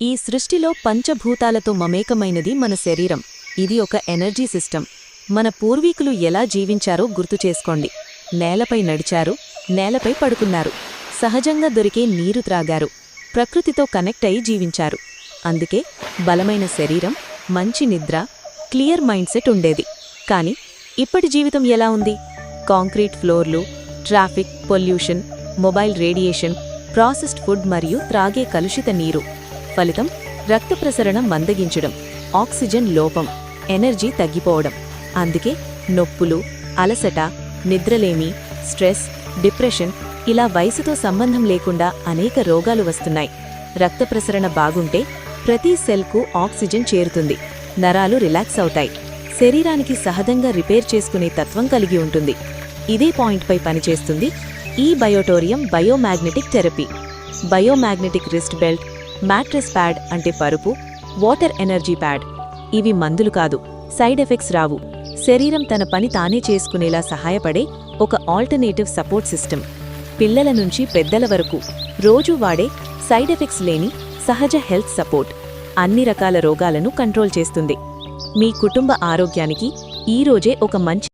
ఈ సృష్టిలో పంచభూతాలతో మమేకమైనది మన శరీరం. ఇది ఒక ఎనర్జీ సిస్టమ్. మన పూర్వీకులు ఎలా జీవించారో గుర్తుచేసుకోండి. నేలపై నడిచారు, నేలపై పడుకున్నారు, సహజంగా దొరికే నీరు త్రాగారు, ప్రకృతితో కనెక్ట్ అయి జీవించారు. అందుకే బలమైన శరీరం, మంచి నిద్ర, క్లియర్ మైండ్ సెట్ ఉండేది. కాని ఇప్పటి జీవితం ఎలా ఉంది? కాంక్రీట్ ఫ్లోర్లు, traffic, pollution, mobile radiation, processed food మరియు త్రాగే కలుషిత నీరు. ఫలితం రక్త ప్రసరణ మందగించడం, ఆక్సిజన్ లోపం, ఎనర్జీ తగ్గిపోవడం. అందుకే నొప్పులు, అలసట, నిద్రలేమి, స్ట్రెస్, డిప్రెషన్ ఇలా వయసుతో సంబంధం లేకుండా అనేక రోగాలు వస్తున్నాయి. రక్త ప్రసరణ బాగుంటే ప్రతి సెల్కు ఆక్సిజన్ చేరుతుంది, నరాలు రిలాక్స్ అవుతాయి, శరీరానికి సహజంగా రిపేర్ చేసుకునే తత్వం కలిగి ఉంటుంది. ఇదే పాయింట్పై పనిచేస్తుంది ఈ బయోటోరియం biomagnetic therapy. Biomagnetic wrist belt, mattress pad అంటే పరుపు, వాటర్ ఎనర్జీ ప్యాడ్. ఇవి మందులు కాదు, సైడ్ ఎఫెక్ట్స్ రావు. శరీరం తన పని తానే చేసుకునేలా సహాయపడే ఒక ఆల్టర్నేటివ్ సపోర్ట్ సిస్టమ్. పిల్లల నుంచి పెద్దల వరకు రోజూ వాడే, సైడ్ ఎఫెక్ట్స్ లేని సహజ హెల్త్ సపోర్ట్ అన్ని రకాల రోగాలను కంట్రోల్ చేస్తుంది. మీ కుటుంబ ఆరోగ్యానికి ఈరోజే ఒక మంచి